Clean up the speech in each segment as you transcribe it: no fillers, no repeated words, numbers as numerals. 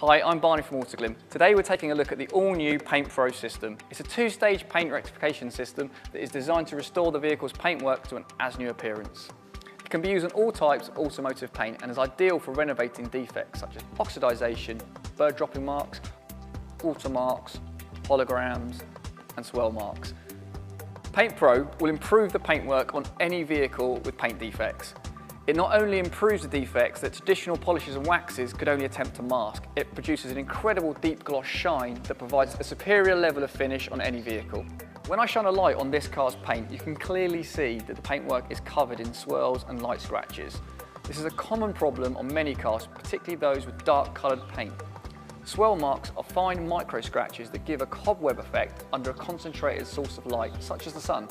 Hi, I'm Barney from Autoglym. Today we're taking a look at the all-new Paint Pro system. It's a two-stage paint rectification system that is designed to restore the vehicle's paintwork to an as-new appearance. It can be used on all types of automotive paint and is ideal for renovating defects such as oxidisation, bird dropping marks, watermarks, holograms and swirl marks. Paint Pro will improve the paintwork on any vehicle with paint defects. It not only improves the defects that traditional polishes and waxes could only attempt to mask, it produces an incredible deep gloss shine that provides a superior level of finish on any vehicle. When I shine a light on this car's paint, you can clearly see that the paintwork is covered in swirls and light scratches. This is a common problem on many cars, particularly those with dark coloured paint. Swirl marks are fine micro scratches that give a cobweb effect under a concentrated source of light, such as the sun.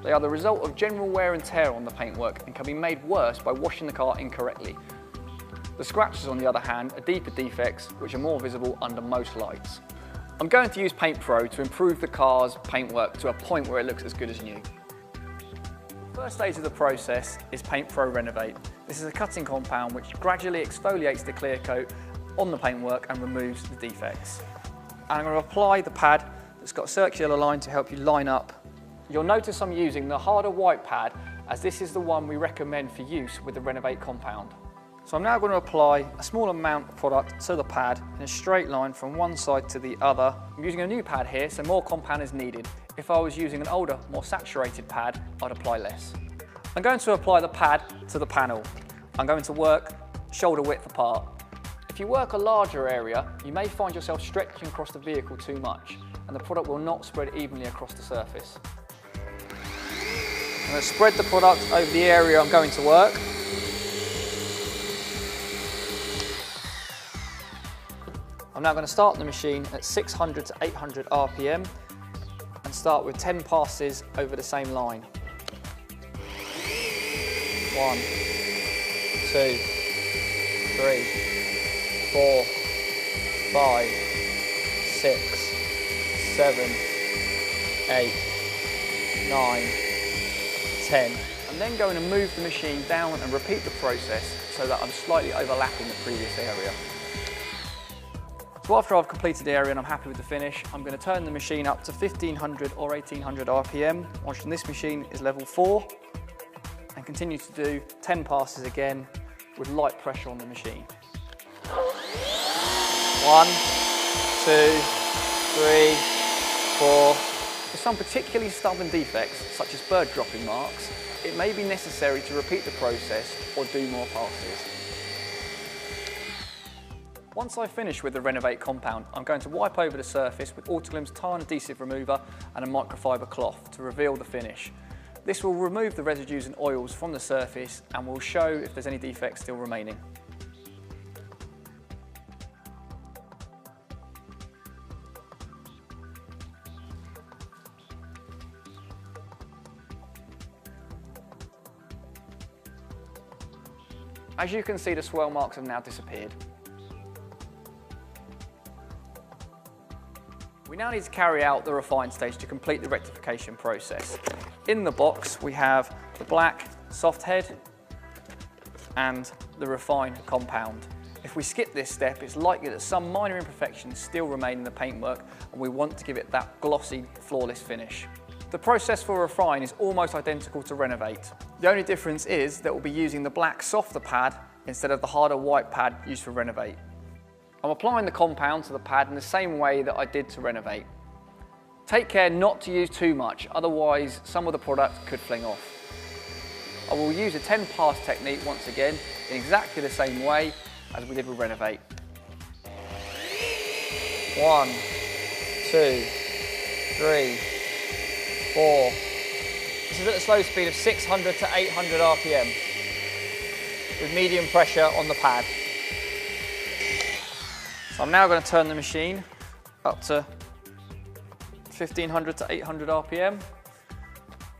They are the result of general wear and tear on the paintwork and can be made worse by washing the car incorrectly. The scratches, on the other hand, are deeper defects which are more visible under most lights. I'm going to use Paint Pro to improve the car's paintwork to a point where it looks as good as new. The first stage of the process is Paint Pro Renovate. This is a cutting compound which gradually exfoliates the clear coat on the paintwork and removes the defects. And I'm going to apply the pad that's got a circular line to help you line up. You'll notice I'm using the harder white pad as this is the one we recommend for use with the Renovate compound. So I'm now going to apply a small amount of product to the pad in a straight line from one side to the other. I'm using a new pad here, so more compound is needed. If I was using an older, more saturated pad, I'd apply less. I'm going to apply the pad to the panel. I'm going to work shoulder width apart. If you work a larger area, you may find yourself stretching across the vehicle too much and the product will not spread evenly across the surface. I'm going to spread the product over the area I'm going to work. I'm now going to start the machine at 600 to 800 RPM and start with 10 passes over the same line. 1, 2, 3, 4, 5, 6, 7, 8, 9, 10. I'm then going to move the machine down and repeat the process so that I'm slightly overlapping the previous area. So after I've completed the area and I'm happy with the finish, I'm going to turn the machine up to 1500 or 1800 RPM, watching this machine is level 4, and continue to do 10 passes again with light pressure on the machine. 1, 2, 3, 4. For some particularly stubborn defects, such as bird dropping marks, it may be necessary to repeat the process or do more passes. Once I've finished with the Renovate compound, I'm going to wipe over the surface with Autoglym's Tarn Adhesive Remover and a microfiber cloth to reveal the finish. This will remove the residues and oils from the surface and will show if there's any defects still remaining. As you can see, the swirl marks have now disappeared. We now need to carry out the refine stage to complete the rectification process. In the box we have the black soft head and the refine compound. If we skip this step, it's likely that some minor imperfections still remain in the paintwork and we want to give it that glossy, flawless finish. The process for refine is almost identical to Renovate. The only difference is that we'll be using the black softer pad instead of the harder white pad used for Renovate. I'm applying the compound to the pad in the same way that I did to Renovate. Take care not to use too much, otherwise some of the product could fling off. I will use a 10 pass technique once again in exactly the same way as we did with Renovate. 1, 2, 3, 4. This is at a slow speed of 600 to 800 RPM with medium pressure on the pad. So I'm now going to turn the machine up to 1500 to 800 RPM,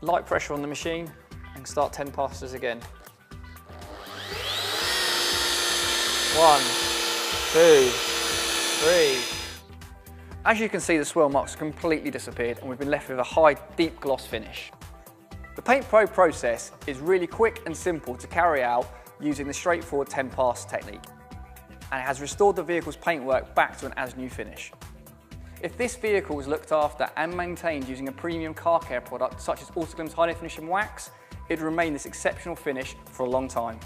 light pressure on the machine and start 10 passes again. 1, 2, 3. As you can see, the swirl marks have completely disappeared and we've been left with a high, deep gloss finish. The Paint Pro process is really quick and simple to carry out using the straightforward 10 pass technique. and it has restored the vehicle's paintwork back to an as-new finish. If this vehicle was looked after and maintained using a premium car care product such as Autoglym's High Definition Wax, it would remain this exceptional finish for a long time.